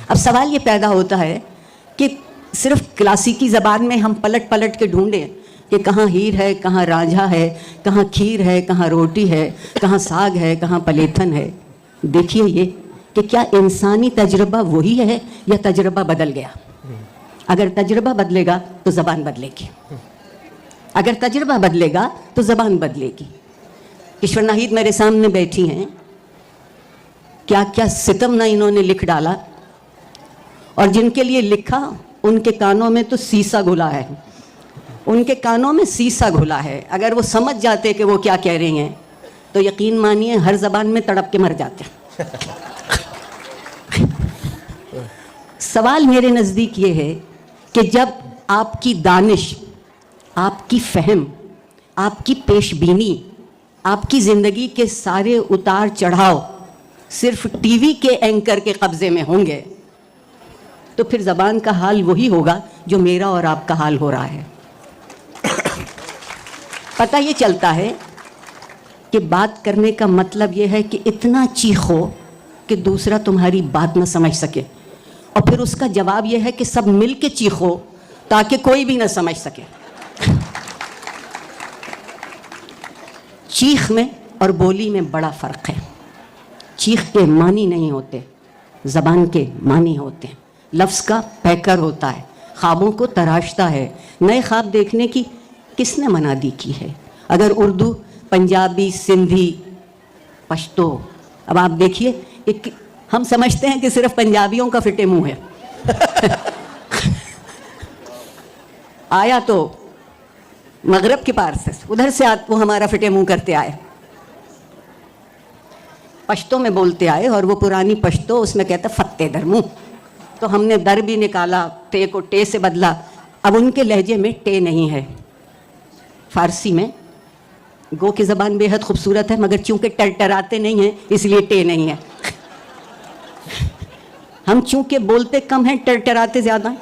अब सवाल ये पैदा होता है कि सिर्फ क्लासिकी ज़बान में हम पलट पलट के ढूंढें कि कहाँ हीर है, कहाँ रांझा है, कहाँ खीर है, कहाँ रोटी है, कहाँ साग है, कहाँ पलेथन है। देखिए ये कि क्या इंसानी तजुर्बा वही है या तजुर्बा बदल गया। अगर तजुर्बा बदलेगा तो ज़बान बदलेगी, अगर तजुर्बा बदलेगा तो ज़बान बदलेगी। ईश्वर नाहिद मेरे सामने बैठी हैं, क्या क्या सितम ना इन्होंने लिख डाला, और जिनके लिए लिखा उनके कानों में तो सीसा घुला है, उनके कानों में सीसा घुला है। अगर वो समझ जाते कि वो क्या कह रही हैं तो यकीन मानिए हर ज़बान में तड़प के मर जाते। सवाल मेरे नज़दीक ये है कि जब आपकी दानिश, आपकी फहम, आपकी पेशबीनी, आपकी ज़िंदगी के सारे उतार चढ़ाव सिर्फ टीवी के एंकर के कब्ज़े में होंगे तो फिर ज़बान का हाल वही होगा जो मेरा और आपका हाल हो रहा है। पता ये चलता है कि बात करने का मतलब ये है कि इतना चीखो कि दूसरा तुम्हारी बात न समझ सके, और फिर उसका जवाब ये है कि सब मिल के चीखो ताकि कोई भी न समझ सके। चीख में और बोली में बड़ा फ़र्क है। चीख के मानी नहीं होते, ज़बान के मानी होते हैं। लफ्ज़ का पैकर होता है, ख्वाबों को तराशता है। नए ख्वाब देखने की किसने मनादी की है? अगर उर्दू, पंजाबी, सिंधी, पश्तो, अब आप देखिए हम समझते हैं कि सिर्फ पंजाबियों का फिटे मुंह है। आया तो मगरब के पार से, उधर से वो हमारा फिटे मुंह करते आए, पश्तो में बोलते आए, और वो पुरानी पश्तो उसमें कहता फत्ते दर मुँह, तो हमने दर भी निकाला, टे को टे से बदला। अब उनके लहजे में टे नहीं है। फारसी में गो की ज़बान बेहद खूबसूरत है, मगर चूंकि टरटराते नहीं हैं इसलिए टे नहीं है। हम चूंकि बोलते कम हैं, टरटराते ज़्यादा,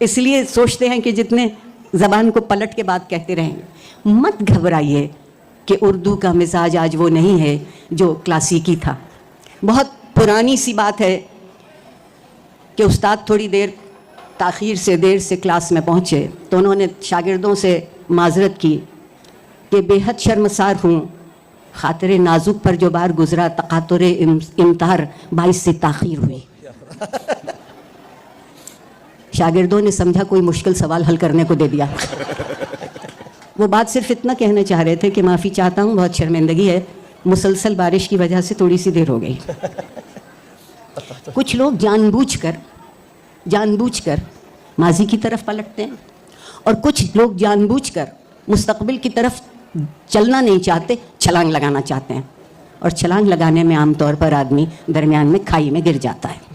इसलिए सोचते हैं कि जितने ज़बान को पलट के बात कहते रहेंगे। मत घबराइए कि उर्दू का मिजाज आज वो नहीं है जो क्लासिकी था। बहुत पुरानी सी बात है कि उस्ताद थोड़ी देर देर से क्लास में पहुँचे तो उन्होंने शागिर्दों से माजरत की कि बेहद शर्मसार हूँ, खातिर नाजुक पर जो बार गुजरा तकातुर इम्तार बाइस से ताख़ीर हुई। शागिर्दों ने समझा कोई मुश्किल सवाल हल करने को दे दिया। वो बात सिर्फ इतना कहना चाह रहे थे कि माफ़ी चाहता हूँ, बहुत शर्मिंदगी है, मुसलसल बारिश की वजह से थोड़ी सी देर हो गई। कुछ लोग जानबूझकर माजी की तरफ पलटते हैं, और कुछ लोग जानबूझकर मुस्तकबिल की तरफ चलना नहीं चाहते, छलांग लगाना चाहते हैं, और छलांग लगाने में आमतौर पर आदमी दरमियान में खाई में गिर जाता है।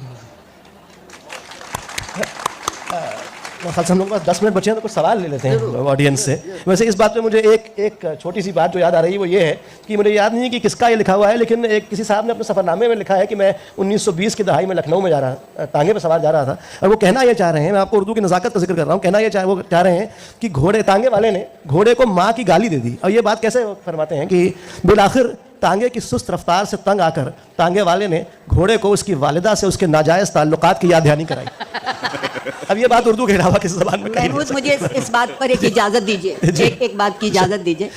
हम लोग पास 10 मिनट बचे हैं तो कुछ सवाल ले लेते हैं ऑडियंस से। वैसे इस बात पे मुझे एक छोटी सी बात जो याद आ रही है वो ये है कि मुझे याद नहीं है कि किसका ये लिखा हुआ है, लेकिन किसी साहब ने अपने सफ़रनामे में लिखा है कि मैं 1920 की दहाई में लखनऊ में टांगे पे सवार जा रहा था, और वो कहना ये चाह रहे हैं, मैं आपको उर्दू की नज़ाकत का जिक्र कर रहा हूँ, कहना ये वो चाह रहे हैं कि टांगे वाले ने घोड़े को माँ की गाली दे दी। और ये बात कैसे फरमाते हैं कि बिलाखिर टांगे की सुस्त रफ्तार से तंग आकर टांगे वाले ने घोड़े को उसकी वालिदा से उसके नाजायज़ ताल्लुकात की याद दहानी कराई। अब ये बात उर्दू के अलावा किसी ज़बान में कहीं नहीं। मुझे इस बात पर एक इजाज़त दीजिए, एक बात की इजाज़त दीजिए।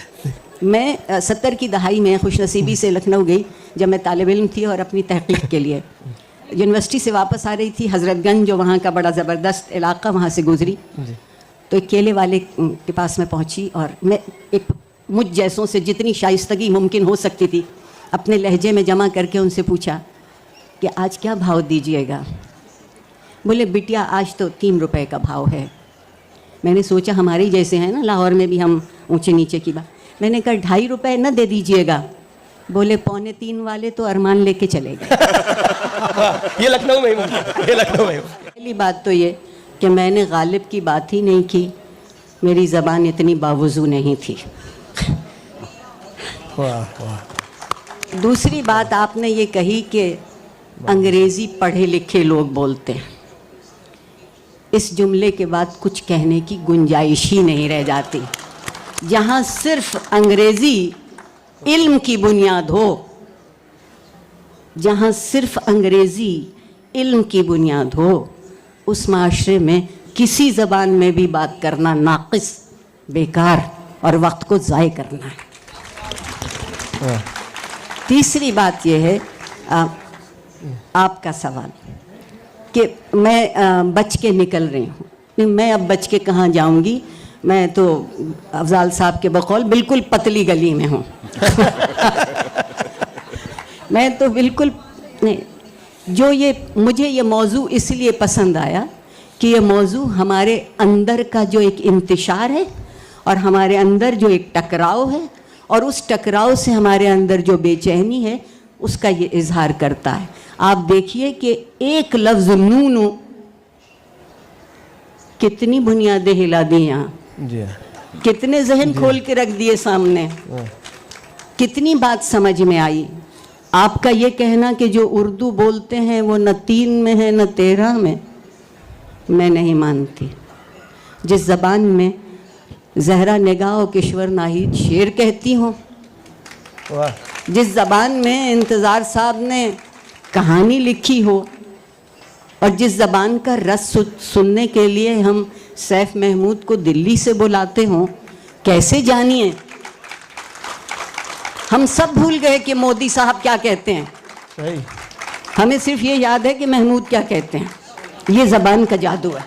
मैं 70 की दहाई में खुशनसीबी से लखनऊ गई जब मैं तालिब इल्म थी और अपनी तहक़ीक़ के लिए यूनिवर्सिटी से वापस आ रही थी। हज़रतगंज जो वहाँ का बड़ा ज़बरदस्त इलाका, वहाँ से गुजरी तो एक केले वाले के पास में पहुँची, और मैं एक मुझ जैसों से जितनी शाइस्तगी मुमकिन हो सकती थी अपने लहजे में जमा करके उनसे पूछा कि आज क्या भाव दीजिएगा। बोले बिटिया आज तो 3 रुपए का भाव है। मैंने सोचा हमारे ही जैसे हैं ना, लाहौर में भी हम ऊंचे नीचे की बात। मैंने कहा 2.5 रुपए न दे दीजिएगा। बोले 2.25 वाले तो अरमान लेके चले गए। ये लखनऊ में ये लखनऊ में पहली बात तो ये कि मैंने गालिब की बात ही नहीं की, मेरी ज़बान इतनी बावजू नहीं थी। दूसरी बात आपने ये कही कि अंग्रेज़ी पढ़े लिखे लोग बोलते हैं, इस जुमले के बाद कुछ कहने की गुंजाइश ही नहीं रह जाती। जहाँ सिर्फ अंग्रेज़ी इल्म की बुनियाद हो, जहाँ सिर्फ अंग्रेज़ी इल्म की बुनियाद हो, उस माशरे में किसी ज़बान में भी बात करना नाक़िस, बेकार और वक्त को ज़ाय करना है। तीसरी बात यह है, आपका सवाल कि मैं बच के निकल रही हूँ। नहीं, मैं अब बच के कहाँ जाऊँगी, मैं तो अफजाल साहब के बकौल बिल्कुल पतली गली में हूँ। मैं तो बिल्कुल नहीं, जो ये मुझे ये मौजू इसलिए पसंद आया कि ये मौजू हमारे अंदर का जो एक इंतशार है और हमारे अंदर जो एक टकराव है और उस टकराव से हमारे अंदर जो बेचैनी है उसका ये इजहार करता है। आप देखिए कि एक लफ्ज़ नूनू कितनी बुनियादें हिला दी यहाँ, जी, कितने जहन खोल के रख दिए सामने, कितनी बात समझ में आई। आपका ये कहना कि जो उर्दू बोलते हैं वो न 3 में है न 13 में, मैं नहीं मानती। जिस ज़बान में जहरा निगाह और किश्वर नाहिद शेर कहती हूँ, जिस ज़बान में इंतज़ार साहब ने कहानी लिखी हो और जिस ज़बान का रस सुनने के लिए हम सैफ महमूद को दिल्ली से बुलाते हों, कैसे जानिए हम सब भूल गए कि मोदी साहब क्या कहते हैं। सही। हमें सिर्फ ये याद है कि महमूद क्या कहते हैं। ये ज़बान का जादू है।